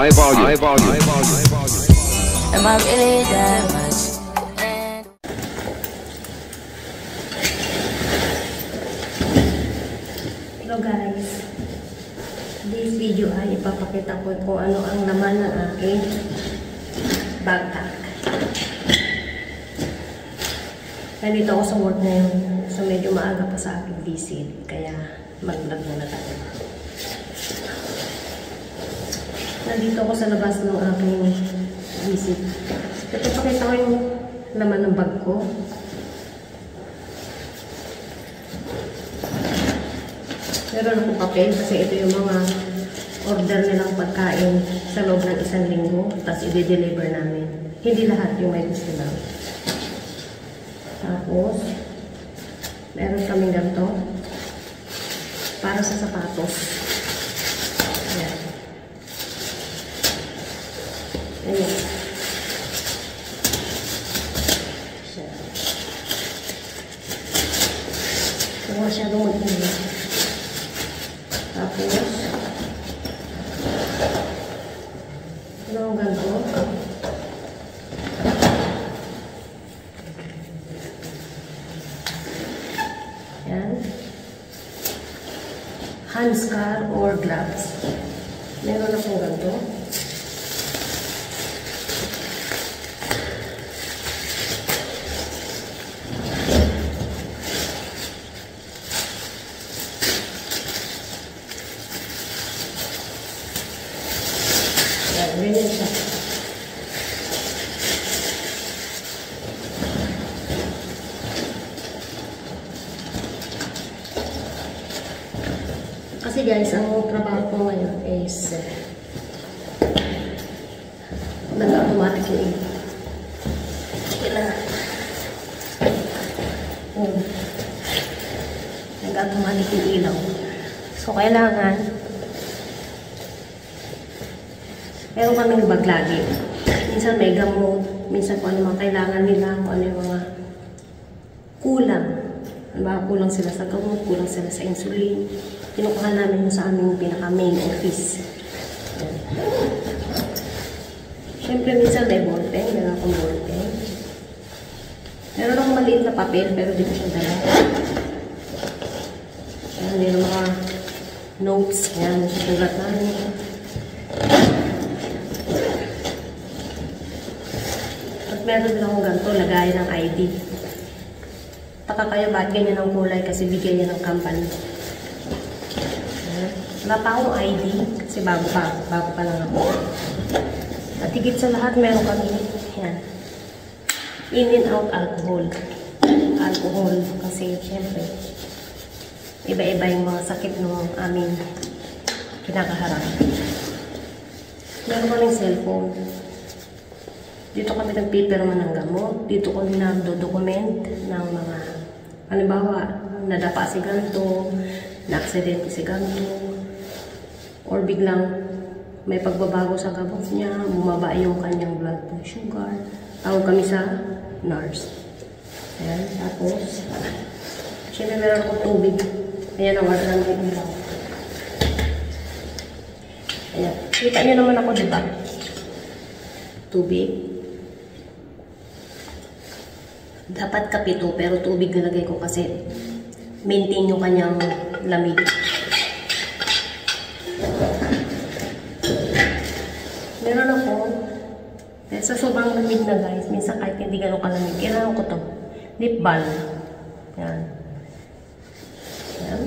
High volume. High volume. High volume. High volume. Am I really that much? Hello guys. This video ay ipapakita ko kung ano ang laman ng aking backpack. Nandito ako sa work ngayon. So medyo maaga pa sa aking visit. Kaya mag-vlog muna tayo. Nandito ako sa labas ng aking visit. Ito pakita ko yung laman ng bag ko. Meron akong papel kasi ito yung mga order nilang pagkain sa loob ng 1 linggo. Tapos i-deliver namin. Hindi lahat yung may gusto lang. Tapos, meron kaming ganito para sa sapatos. Ayan. Ayan. Huwag masyadong mag-init. Tapos, ano ang ganito? Yan. Handscar or gloves. Meron akong ganito. Ganyan siya. Kasi guys, ang trabaho ko ngayon is nag-automatic yung ilaw. Nag-automatic yung ilaw. So, kailangan meron kaming bag lagi. Minsan may gamot, minsan kung ano mga kailangan nila, kung ano yung mga kulang. Diba? Kulang sila sa gamot, kulang sila sa insulin. Kinukuha namin sa aming pinaka-main office. Yan. Siyempre, minsan may ballpen. Meron akong ballpen. Meron akong maliit na papel, pero di ko siya dala. Yan, meron mga notes. Yan, sulat namin. Meron din akong ganito, lagayan ng ID. Taka kayo, bakit ganyan ang kulay? Kasi bigyan niya ng company. Wala pa akong ID, kasi bago pa lang ako. At higit sa lahat, meron kami, yan, in and out alcohol. Alcohol, kasi syempre, iba-iba yung mga sakit ng aming kinakaharap. Meron kaming cellphone. Dito kami nagpipirma ng gamot. Dito kami nagdo-document ng mga, halimbawa, nadapa si ganito, na-aksidente si ganito, or biglang may pagbabago sa gamot niya, bumaba yung kanyang blood sugar. Tawag kami sa nurse. Ayan, tapos, siyempre meron akong tubig. Ayan ang wala ng ilaw. Ayan, kita niyo naman ako, diba? Tubig. Dapat kape to, pero tubig nilagay ko kasi maintain yung kanyang lamig. Meron ako, sa sobrang lamig na guys, minsan kahit hindi gano'ng kalamig, kailangan ko to. Lip balm. Yan. Yan.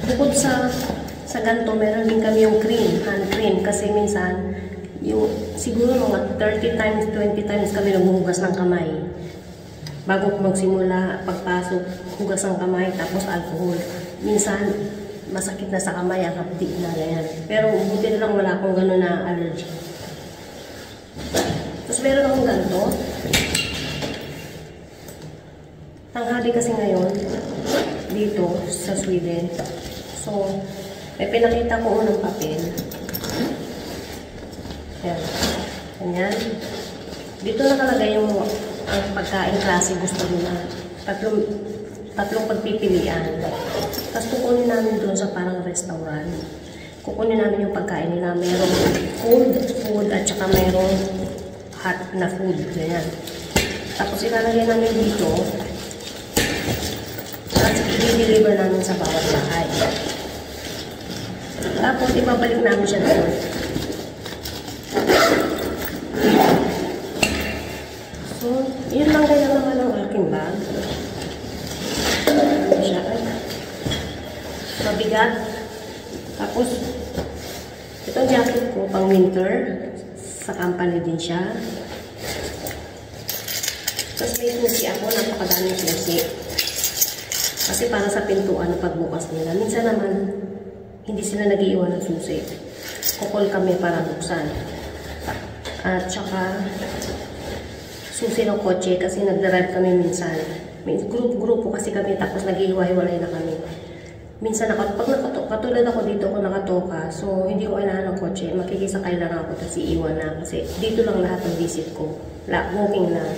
Bukod sa ganito, meron din kami yung cream, hand cream, kasi minsan, yung siguro mga 30 times, 20 times kami naghuhugas ng kamay. Bago magsimula, pagpasok, hugas ng kamay, tapos alcohol. Minsan, masakit na sa kamay, ang hapdi na ganyan. Pero buti na lang wala akong gano'n na allergy. Tapos meron akong ganito. Tanghali kasi ngayon, dito sa Sweden. So, may pinakita ko unang papel. Ayan. Ganyan. Dito nakalagay yung ang pagkain klase gusto nila. tatlong pagpipilian. Tapos kukunin namin doon sa parang restaurant. Kukunin namin yung pagkain nila. Merong cold food at saka merong hot na food. Ganyan. Tapos ilalagay namin dito. Tapos i-deliver namin sa bawat bahay. Tapos ibabalik namin siya doon. So, yun lang kaya naman ang aking bag. Siya ay mabigat. Tapos, itong jacket ko pang winter. Sa company din siya. Tapos may susi ako. Napakadaming susi. Kasi para sa pintuan pagbukas nila. Minsan naman, hindi sila nag-iiwan ng susi. Kukol kami para buksan. At saka, susi ng kotse kasi nag-drive kami minsan. May grupo kasi kami tapos nag-iiwa-iwalay na kami. Minsan katulad ako dito ako nakatoka, so hindi ko kailangan ng kotse. Makikisakay lang ako tapos iiwan na kasi dito lang lahat ng visit ko. Walking lang.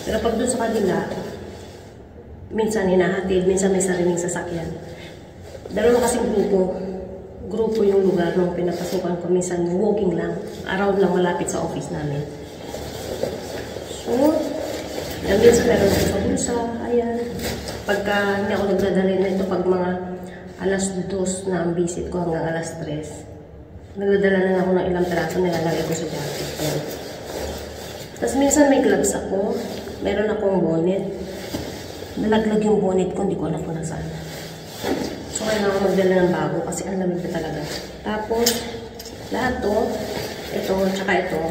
Pero pag doon sa kanila, minsan hinahatid, minsan may sariling sasakyan. Dalawa kasing grupo yung lugar nung pinapasukan ko. Minsan walking lang, around lang malapit sa office namin. So, minsan meron ko sa bulsa, ayan. Pagka hindi ako nagdadali na ito, pag mga alas 2 na ang visit ko hanggang alas 3, nagdadala na ako ng ilang peraso, nilalagay ko sa jacket. Ayan. Tapos minsan may gloves ako, meron akong bonnet. Nalaglag yung bonnet ko, hindi ko alam kung nasaan. So, kailangan ako magdala ng bago kasi ang lamig na talaga. Tapos, lahat to, ito, tsaka ito,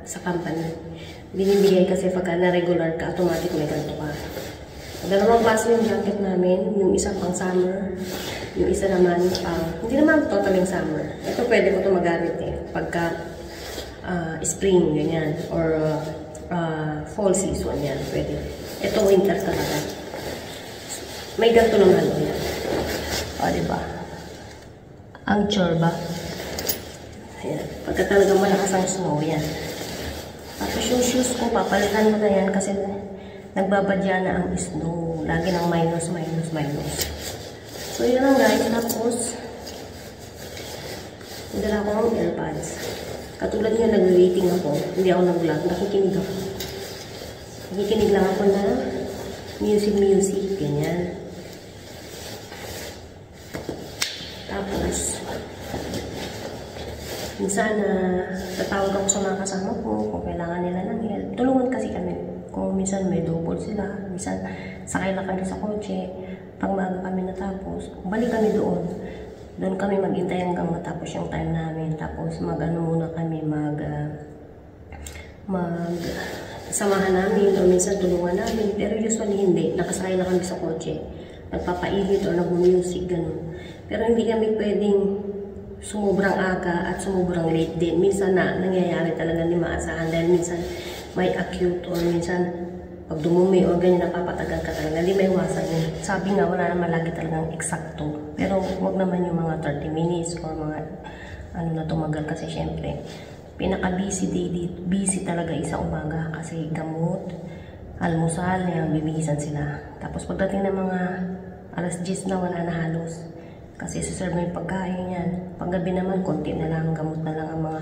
sa company. Binibigay kasi pagka na-regular ka, automatic may ganito ka. Dalawang klase yung jacket namin, yung isa pang summer, yung isa naman, hindi naman totaling summer. Ito pwede ko ito magamit eh, pagka spring, ganyan, or fall season, yan, pwede. Ito winter talaga. May ganito naman yan. O, diba? Ang chorba. Ayan. Pagka talaga malakas ang snow, yan. Tapos yung shoes ko, papalitan mo na yan kasi nagbabadya na ang snow. Lagi ng minus. So, yun lang guys. Tapos, nagdala ko ng AirPods. Katulad nga, nag-waiting ako. Hindi ako nag-vlog. Nakikinig ako. Nakikinig lang ako na music. Ganyan. Tapos, minsan tatawag ako sa mga kasama ko kung kailangan nila ng help. Tulungan kasi kami. Kung minsan may double sila, minsan sakay lang kami sa kotse. Pag maaga kami natapos, balik kami doon. Doon kami maghintay hanggang matapos yung time namin. Tapos muna kami, samahan namin o minsan tulungan namin. Pero usually hindi. Nakasakay lang kami sa kotse. Nagpapainit o nag-music, ganun. Pero hindi kami pwedeng sumubrang aga at sumubrang late din. Minsan nangyayari talaga hindi maasahan dahil minsan may acute or minsan pag dumumi o ganyan napapatagal ka talaga. Hindi may iwasan yun. Sabi nga, wala naman lagi talagang eksakto. Pero wag naman yung mga 30 minutes or mga na tumagal kasi syempre pinaka-busy day dito. Busy talaga isa umaga kasi gamot, almusal, yan, bibihisan sila. Tapos pagdating ng mga alas 10 na wala na halos. Kasi suserve mo yung pagkain yan. Paggabi naman, konti na lang, gamot na lang ang mga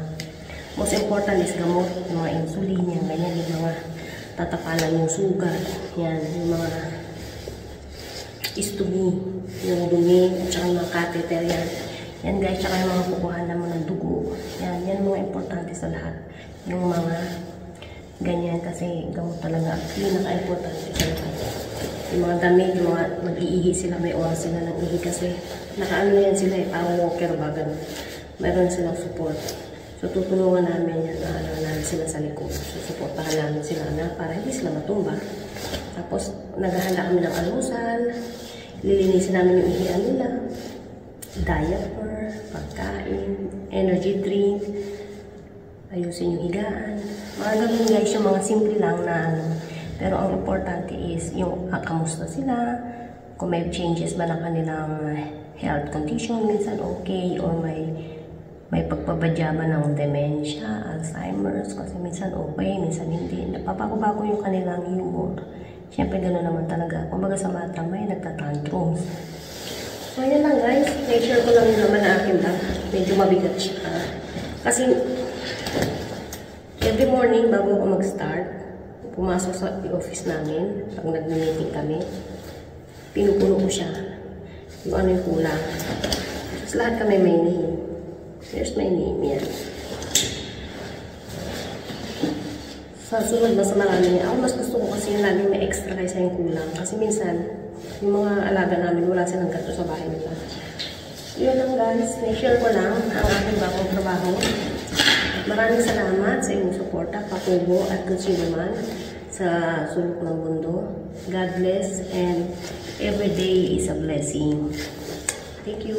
most important is gamot, yung mga insulin, yan, ganyan, yung mga tatapalan yung sugat, yan, yung mga istumi, yung dumi, at saka yung mga catheter, yan. Yan guys, tsaka yung mga kukuhan naman ng dugo. Yan, yan mga importante sa lahat. Yung mga ganyan kasi gamot talaga ang pinaka-importante sa lahat. Yung mga damit, yung mga mag-iihi sila, may oras sila ng ihi kasi nakaano yan sila eh, parang walker ba, ganun. Meron silang support. So, tutulungan namin yan, namin sila sa likod. So, supportahan namin sila na para hindi sila matumba. Tapos, naghahanda kami ng almusal, lilinisin namin yung ihian nila, diaper, pagkain, energy drink, ayusin yung higaan. Mga ganun guys, yung mga simple lang na pero ang importante is yung kamusta sila, kung may changes ba ng kanilang health condition, minsan okay, or may pagpabadya ba ng dementia, Alzheimer's, kasi minsan okay, minsan hindi. Napapago-bago yung kanilang humor. Siyempre, gano'n naman talaga. Kumbaga sa bata, may nagtatantrums. So, ayan lang guys. Make-share ko lang yun naman na akin lang. Medyo mabigat siya. Kasi, every morning, bago ako mag-start, pumasok sa office namin, pag nag-meeting kami, pinupuno ko siya. Yung ano yung kulang. Tapos lahat kami may name. Here's my name, yan. Sa sunod na sa marami, ako mas gusto ko kasi yung laging may extra kaysa yung kulang. Kasi minsan, yung mga alaga namin, wala silang gato sa bahay nila. Yun lang guys, na-share ko lang ang aking bagong trabaho. Maraming salamat sa inyong suporta, patubo at kung sino man sa sulok ng mundo. God bless and every day is a blessing. Thank you.